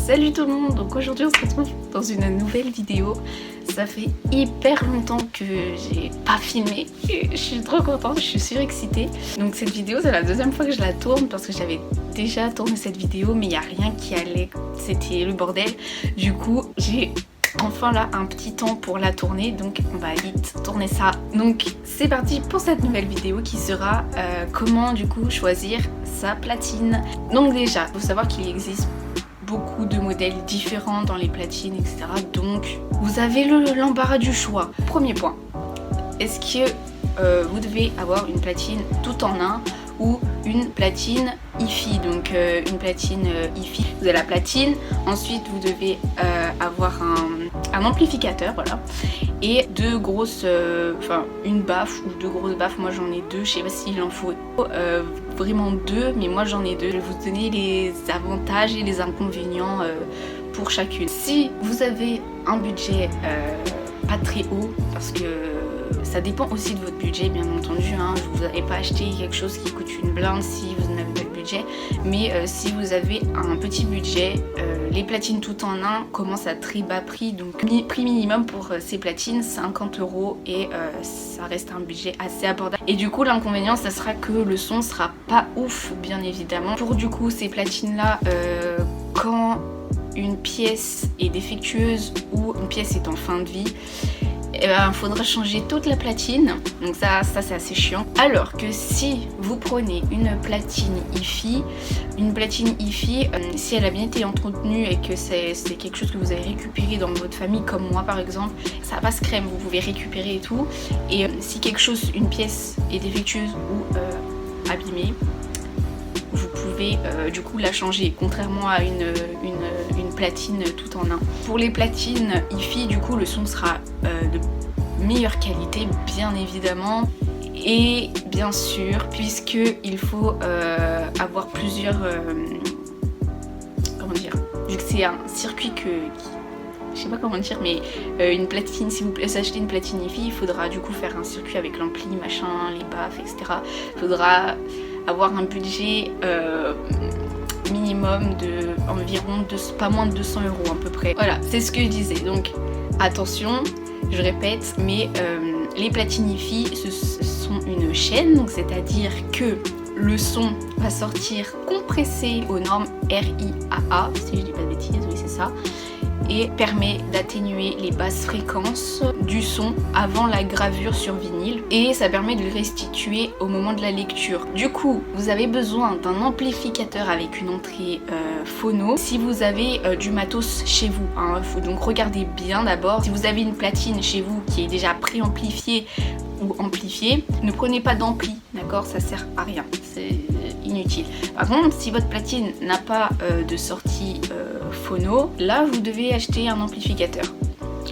Salut tout le monde, donc aujourd'hui on se retrouve dans une nouvelle vidéo. Ça fait hyper longtemps que j'ai pas filmé et je suis trop contente, je suis surexcitée. Donc cette vidéo c'est la deuxième fois que je la tourne parce que j'avais déjà tourné cette vidéo mais il n'y a rien qui allait, c'était le bordel. Du coup j'ai enfin là un petit temps pour la tourner, donc on va vite tourner ça. Donc c'est parti pour cette nouvelle vidéo qui sera comment du coup choisir sa platine. Donc déjà, il faut savoir qu'il existe beaucoup de modèles différents dans les platines, etc. Donc vous avez l'embarras du choix. Premier point, est-ce que vous devez avoir une platine tout en un ou une platine hi-fi? Donc une platine hi-fi, vous avez la platine, ensuite vous devez avoir un amplificateur, voilà, et deux grosses, enfin une baffe ou deux grosses baffes. Moi j'en ai deux, je sais pas s'il en faut vraiment deux, mais moi j'en ai deux. Je vais vous donner les avantages et les inconvénients pour chacune. Si vous avez un budget pas très haut, parce que ça dépend aussi de votre budget bien entendu, hein. Vous n'allez pas acheter quelque chose qui coûte une blinde si vous n'avez pas de budget, mais si vous avez un petit budget, les platines tout en un commencent à très bas prix, donc prix minimum pour ces platines 50 € et ça reste un budget assez abordable. Et du coup l'inconvénient ça sera que le son sera pas ouf bien évidemment. Pour du coup ces platines là, quand une pièce est défectueuse ou une pièce est en fin de vie, il faudra changer toute la platine, donc ça c'est assez chiant. Alors que si vous prenez une platine hi-fi, si elle a bien été entretenue et que c'est quelque chose que vous avez récupéré dans votre famille comme moi par exemple, ça passe crème, vous pouvez récupérer et tout. Et si quelque chose, une pièce est défectueuse ou abîmée, vous pouvez du coup la changer, contrairement à une platine tout en un. Pour les platines hi-fi, du coup le son sera de meilleure qualité bien évidemment, et bien sûr puisque il faut avoir plusieurs comment dire, vu que c'est un circuit je sais pas comment dire, mais une platine, si vous achetez une platine hi-fi, il faudra du coup faire un circuit avec l'ampli, machin, les baffes, etc. Il faudra avoir un budget minimum de environ pas moins de 200 € à peu près. Voilà, c'est ce que je disais. Donc attention, je répète, mais les platines hi-fi ce sont une chaîne, donc c'est-à-dire que le son va sortir compressé aux normes RIAA, si je dis pas de bêtises, oui c'est ça, et permet d'atténuer les basses fréquences du son avant la gravure sur vinyle, et ça permet de le restituer au moment de la lecture. Du coup, vous avez besoin d'un amplificateur avec une entrée phono si vous avez du matos chez vous, hein. Faut donc regarder bien d'abord. Si vous avez une platine chez vous qui est déjà pré-amplifiée ou amplifiée, ne prenez pas d'ampli, d'accord, ça sert à rien, c'est inutile. Par contre, si votre platine n'a pas de sortie phono, là vous devez acheter un amplificateur.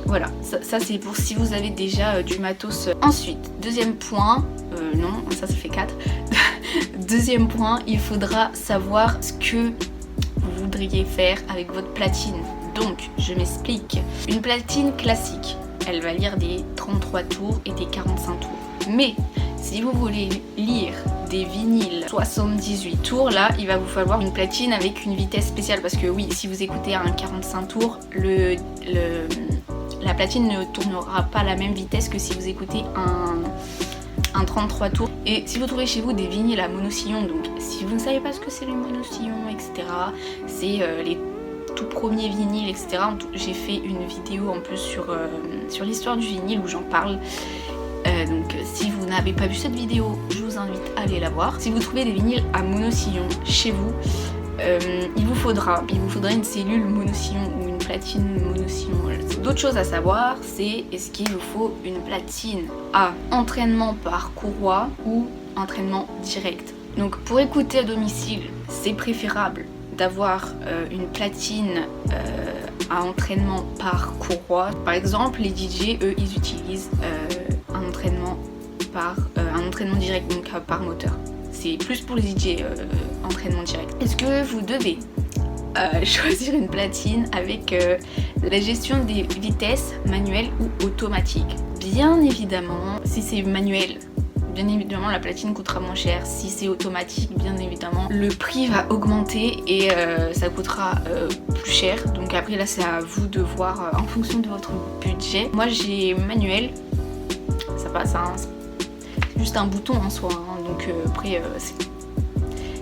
Voilà, ça c'est pour si vous avez déjà du matos. Ensuite, deuxième point, non, ça fait 4. Deuxième point, il faudra savoir ce que vous voudriez faire avec votre platine. Donc, je m'explique. Une platine classique, elle va lire des 33 tours et des 45 tours. Mais si vous voulez lire des vinyles 78 tours, là il va vous falloir une platine avec une vitesse spéciale, parce que oui, si vous écoutez à un 45 tours, la platine ne tournera pas à la même vitesse que si vous écoutez un 33 tours. Et si vous trouvez chez vous des vinyles à monosillon, donc si vous ne savez pas ce que c'est le monosillon, etc., c'est les tout premiers vinyles, etc. J'ai fait une vidéo en plus sur l'histoire du vinyle où j'en parle. Donc si vous n'avez pas vu cette vidéo, je vous invite à aller la voir. Si vous trouvez des vinyles à monosillon chez vous, il vous faudra une cellule monosillon ou une platine monosillon. D'autres choses à savoir, c'est est-ce qu'il vous faut une platine à entraînement par courroie ou entraînement direct. Donc pour écouter à domicile, c'est préférable d'avoir une platine à entraînement par courroie. Par exemple, les DJ, eux, ils utilisent un entraînement direct, donc par moteur. C'est plus pour les DJ, entraînement direct. Est-ce que vous devez choisir une platine avec la gestion des vitesses manuelles ou automatiques? Bien évidemment, si c'est manuel, bien évidemment la platine coûtera moins cher. Si c'est automatique, bien évidemment le prix va augmenter et ça coûtera plus cher. Donc après là c'est à vous de voir en fonction de votre budget. Moi j'ai manuel, ça passe, hein. C'est juste un bouton en soi, hein. Donc après c'est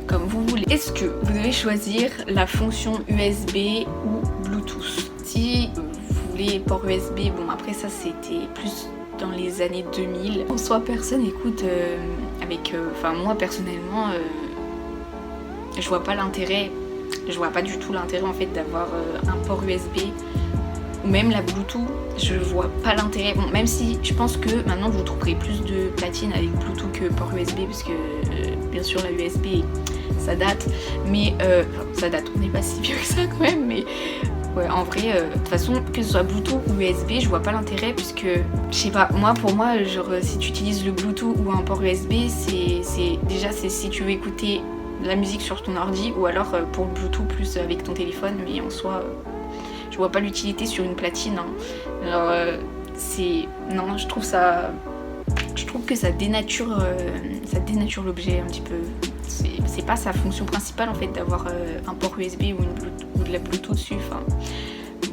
comme vous voulez. Est-ce que vous devez choisir la fonction USB ou Bluetooth? Si vous voulez port USB, bon après ça c'était plus dans les années 2000. En soi personne écoute avec... Enfin moi personnellement je vois pas l'intérêt, je vois pas du tout l'intérêt en fait d'avoir un port USB ou même la Bluetooth, je vois pas l'intérêt. Bon, même si je pense que maintenant vous trouverez plus de platines avec Bluetooth que port USB parce que bien sûr la USB ça date, mais ça date, on n'est pas si vieux que ça quand même, mais ouais, en vrai, de toute façon, que ce soit Bluetooth ou USB, je vois pas l'intérêt puisque, je sais pas, pour moi, genre, si tu utilises le Bluetooth ou un port USB, c'est si tu veux écouter de la musique sur ton ordi ou alors pour le Bluetooth plus avec ton téléphone, mais en soi, je vois pas l'utilité sur une platine, hein. Alors, non, je trouve que ça dénature l'objet un petit peu. C'est pas sa fonction principale en fait d'avoir un port USB ou de la Bluetooth dessus. Enfin,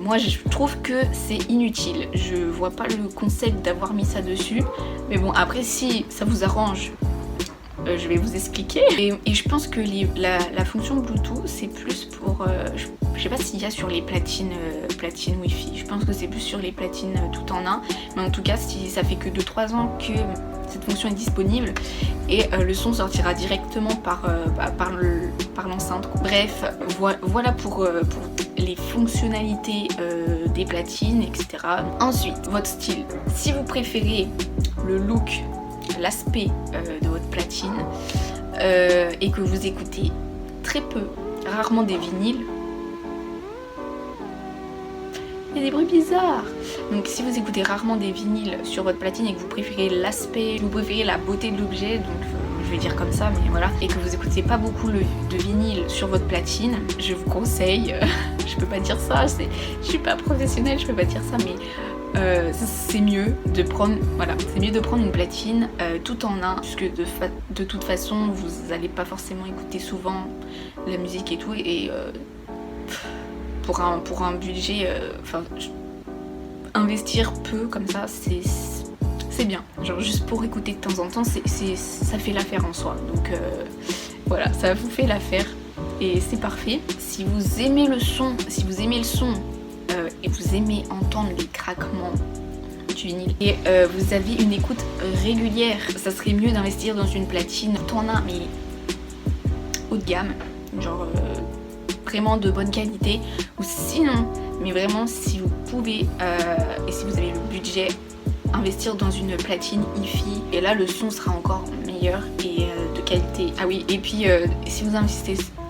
moi je trouve que c'est inutile. Je vois pas le concept d'avoir mis ça dessus. Mais bon, après si ça vous arrange, je vais vous expliquer. Et je pense que la fonction Bluetooth c'est plus pour... je sais pas s'il y a sur les platines Wi-Fi. Je pense que c'est plus sur les platines tout en un. Mais en tout cas, si ça fait que 2-3 ans que cette fonction est disponible et le son sortira directement par l'enceinte. Bref, voilà pour les fonctionnalités des platines, etc. Ensuite, votre style. Si vous préférez le look, l'aspect de votre platine et que vous écoutez très peu, rarement des vinyles, il y a des bruits bizarres. Donc si vous écoutez rarement des vinyles sur votre platine et que vous préférez l'aspect, vous préférez la beauté de l'objet, donc je vais dire comme ça, mais voilà, et que vous écoutez pas beaucoup de vinyle sur votre platine, je vous conseille, je peux pas dire ça, je suis pas professionnelle, je peux pas dire ça, mais c'est mieux de prendre, une platine tout en un, puisque de toute façon vous allez pas forcément écouter souvent la musique et tout, et pour un budget, investir peu comme ça, c'est bien. Genre juste pour écouter de temps en temps, ça fait l'affaire en soi. Donc voilà, ça vous fait l'affaire et c'est parfait. Si vous aimez le son, et vous aimez entendre les craquements du vinyle et vous avez une écoute régulière, ça serait mieux d'investir dans une platine tout en un, mais haut de gamme, genre vraiment de bonne qualité, ou sinon, mais vraiment si vous pouvez et si vous avez le budget, investir dans une platine hi-fi et là le son sera encore meilleur et de qualité. Ah oui, et puis si vous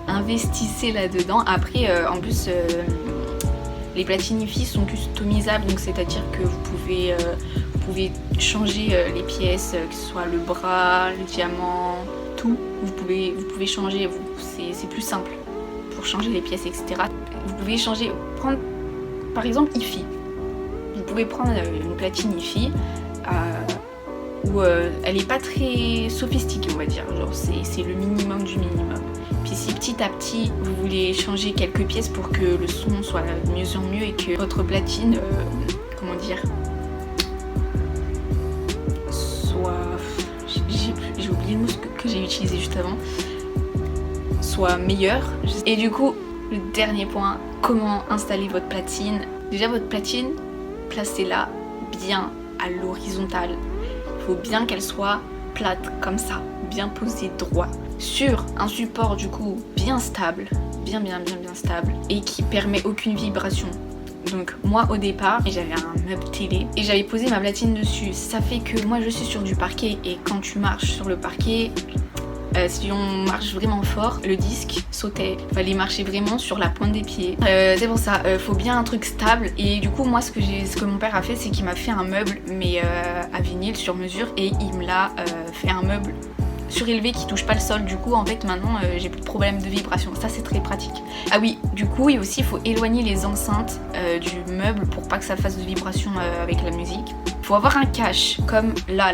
investissez là-dedans, après en plus les platines hi-fi sont customisables, donc c'est-à-dire que vous pouvez changer les pièces, que ce soit le bras, le diamant, tout. Vous pouvez changer, c'est plus simple pour changer les pièces, etc. Vous pouvez prendre par exemple hi-fi. Vous pouvez prendre une platine hi-fi où elle est pas très sophistiquée, on va dire. Genre c'est le minimum du minimum. Puis si petit à petit vous voulez changer quelques pièces pour que le son soit de mieux en mieux et que votre platine, soit... J'ai oublié le mot que j'ai utilisé juste avant. Soit meilleure. Et du coup, le dernier point, comment installer votre platine. Déjà votre platine, placez-la bien à l'horizontale. Il faut bien qu'elle soit plate comme ça, bien posée droit, sur un support du coup bien stable, bien stable, et qui permet aucune vibration. Donc moi au départ j'avais un meuble télé et j'avais posé ma platine dessus. Ça fait que moi je suis sur du parquet et quand tu marches sur le parquet, si on marche vraiment fort, le disque sautait. Fallait marcher vraiment sur la pointe des pieds. C'est pour ça, faut bien un truc stable. Et du coup, moi, ce que mon père a fait, c'est qu'il m'a fait un meuble, mais à vinyle sur mesure, et il me l'a fait un meuble surélevé qui touche pas le sol. Du coup, en fait, maintenant, j'ai plus de problème de vibration. Ça, c'est très pratique. Ah oui, du coup, et aussi, il faut éloigner les enceintes du meuble pour pas que ça fasse de vibration avec la musique. Il faut avoir un cache, comme là,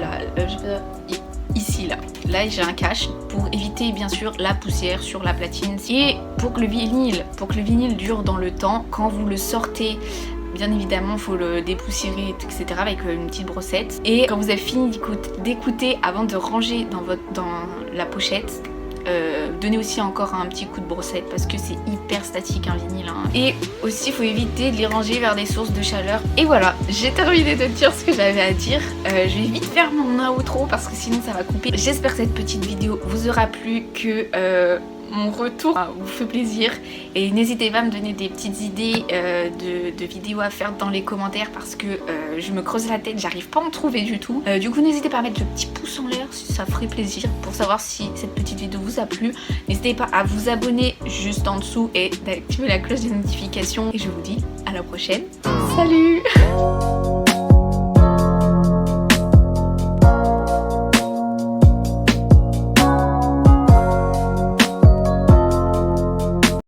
ici. ici là j'ai un cache pour éviter bien sûr la poussière sur la platine et pour que le vinyle dure dans le temps. Quand vous le sortez, bien évidemment, il faut le dépoussiérer, etc. avec une petite brossette. Et quand vous avez fini d'écouter, avant de ranger dans la pochette, donnez aussi encore un petit coup de brossette parce que c'est hyper statique un vinyle. Hein. Et aussi, il faut éviter de les ranger vers des sources de chaleur. Et voilà, j'ai terminé de dire ce que j'avais à dire. Je vais vite faire mon outro parce que sinon ça va couper. J'espère que cette petite vidéo vous aura plu, que mon retour vous fait plaisir et n'hésitez pas à me donner des petites idées de vidéos à faire dans les commentaires parce que je me creuse la tête, j'arrive pas à en trouver du tout. Du coup n'hésitez pas à mettre le petit pouce en l'air si ça ferait plaisir pour savoir si cette petite vidéo vous a plu. N'hésitez pas à vous abonner juste en dessous et d'activer la cloche des notifications et je vous dis à la prochaine. Salut!